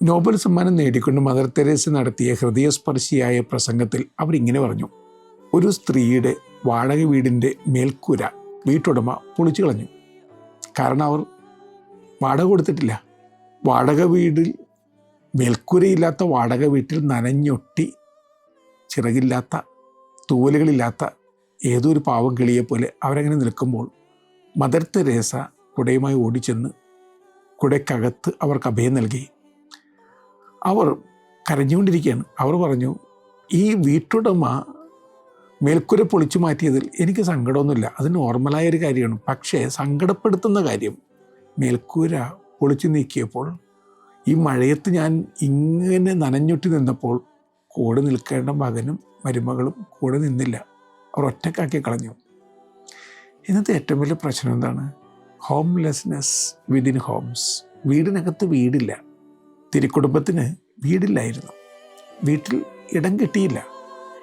Nobel സമ്മാനം നേടിക്കൊണ്ട് mother Teresa നടത്തിയ ഹൃദയസ്പർശിയായ പ്രസംഗത്തിൽ അവരിങ്ങനെ പറഞ്ഞു: ഒരു സ്ത്രീയുടെ വാടക വീടിൻ്റെ മേൽക്കൂര വീട്ടുടമ പൊളിച്ചു കളഞ്ഞു. കാരണം അവർ വാടക കൊടുത്തിട്ടില്ല. വാടക വീടിൽ മേൽക്കൂരയില്ലാത്ത വാടക വീട്ടിൽ നനഞ്ഞൊട്ടി ചിറകില്ലാത്ത തൂവലുകളില്ലാത്ത ഏതോ ഒരു പാവം കിളിയെപ്പോലെ അവരങ്ങനെ നിൽക്കുമ്പോൾ മദർ തെരേസ കുടയുമായി ഓടിച്ചെന്ന് കുടയ്ക്കകത്ത് അവർക്ക് അഭയം നൽകി. അവർ കരഞ്ഞുകൊണ്ടിരിക്കുകയാണ്. അവർ പറഞ്ഞു, ഈ വീട്ടുടമ മേൽക്കൂര പൊളിച്ചു മാറ്റിയതിൽ എനിക്ക് സങ്കടമൊന്നുമില്ല, അത് നോർമലായ ഒരു കാര്യമാണ്. പക്ഷേ സങ്കടപ്പെടുത്തുന്ന കാര്യം, മേൽക്കൂര പൊളിച്ചു നീക്കിയപ്പോൾ ഈ മഴയത്ത് ഞാൻ ഇങ്ങനെ നനഞ്ഞൊട്ടി നിന്നപ്പോൾ കൂടെ നിൽക്കേണ്ട മകനും മരുമകളും കൂടെ നിന്നില്ല, അവർ ഒറ്റക്കാക്കി കളഞ്ഞു. ഇന്നത്തെ ഏറ്റവും വലിയ പ്രശ്നം എന്താണ്? Homelessness within homes. വീടിനകത്ത് വീടില്ല. തിരുക്കുടുംബത്തിന് വീടില്ലായിരുന്നു. വീട്ടിൽ ഇടം കിട്ടിയില്ല.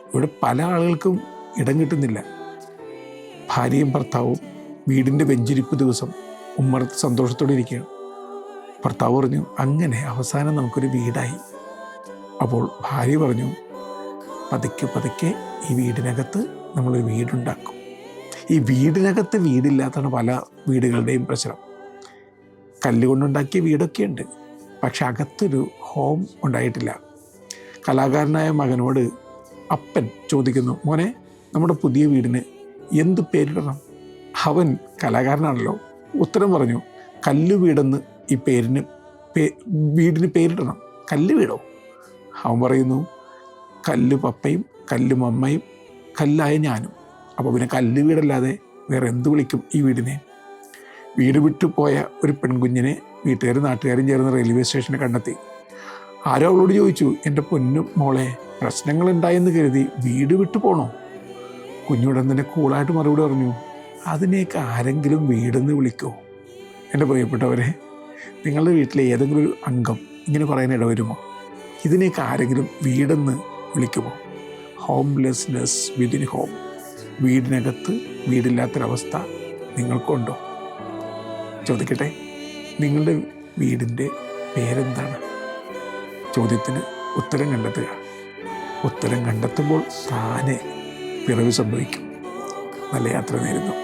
ഇവിടെ പല ആളുകൾക്കും ഇടം കിട്ടുന്നില്ല. ഭാര്യയും ഭർത്താവും വീടിൻ്റെ വെഞ്ചിരിപ്പ് ദിവസം ഉമ്മറത്ത് സന്തോഷത്തോടെ ഇരിക്കുകയാണ്. ഭർത്താവ് പറഞ്ഞു, അങ്ങനെ അവസാനം നമുക്കൊരു വീടായി. അപ്പോൾ ഭാര്യ പറഞ്ഞു, പതുക്കെ പതുക്കെ ഈ വീടിനകത്ത് നമ്മളൊരു വീടുണ്ടാക്കും. ഈ വീടിനകത്ത് വീടില്ലാത്തതാണ് പല വീടുകളുടെയും പ്രശ്നം. കല്ലുകൊണ്ടുണ്ടാക്കിയ വീടൊക്കെ ഉണ്ട്, പക്ഷെ അകത്തൊരു ഹോം ഉണ്ടായിട്ടില്ല. കലാകാരനായ മകനോട് അപ്പൻ ചോദിക്കുന്നു, മോനെ, നമ്മുടെ പുതിയ വീടിന് എന്ത് പേരിടണം? അവൻ കലാകാരനാണല്ലോ, ഉത്തരം പറഞ്ഞു, കല്ല് വീടെന്ന് ഈ വീടിന് പേരിടണം. കല്ല് വീടോ? അവൻ പറയുന്നു, കല്ല് പപ്പയും കല്ല് മമ്മയും കല്ലായ ഞാനും. അപ്പോൾ പിന്നെ കല്ല് വീടല്ലാതെ വേറെ എന്ത് വിളിക്കും ഈ വീടിനെ? വീട് വിട്ടു പോയ ഒരു പെൺകുഞ്ഞിനെ വീട്ടുകാരും നാട്ടുകാരും ചേർന്ന് റെയിൽവേ സ്റ്റേഷനിൽ കണ്ടെത്തി. ആരോ അവളോട് ചോദിച്ചു, എൻ്റെ പൊന്നും മോളെ, പ്രശ്നങ്ങളുണ്ടായെന്ന് കരുതി വീട് വിട്ടു പോണോ? കുഞ്ഞുടൻ തന്നെ കൂളായിട്ട് മറുപടി പറഞ്ഞു, അതിനെയൊക്കെ ആരെങ്കിലും വീടെന്ന് വിളിക്കുമോ? എൻ്റെ പ്രിയപ്പെട്ടവരെ, നിങ്ങളുടെ വീട്ടിലെ ഏതെങ്കിലും ഒരു അംഗം ഇങ്ങനെ പറയാൻ ഇടവരുമോ? ഇതിനെയൊക്കെ ആരെങ്കിലും വീടെന്ന് വിളിക്കുമോ? Homelessness within home. വീടിനകത്ത് വീടില്ലാത്തൊരവസ്ഥ നിങ്ങൾക്കുണ്ടോ? ചോദിക്കട്ടെ, നിങ്ങളുടെ വീടിൻ്റെ പേരെന്താണ്? ചോദ്യത്തിന് ഉത്തരം കണ്ടെത്തുക. ഉത്തരം കണ്ടെത്തുമ്പോൾ താനെ പിറവി സംഭവിക്കും. നല്ല യാത്ര നേരുന്നു.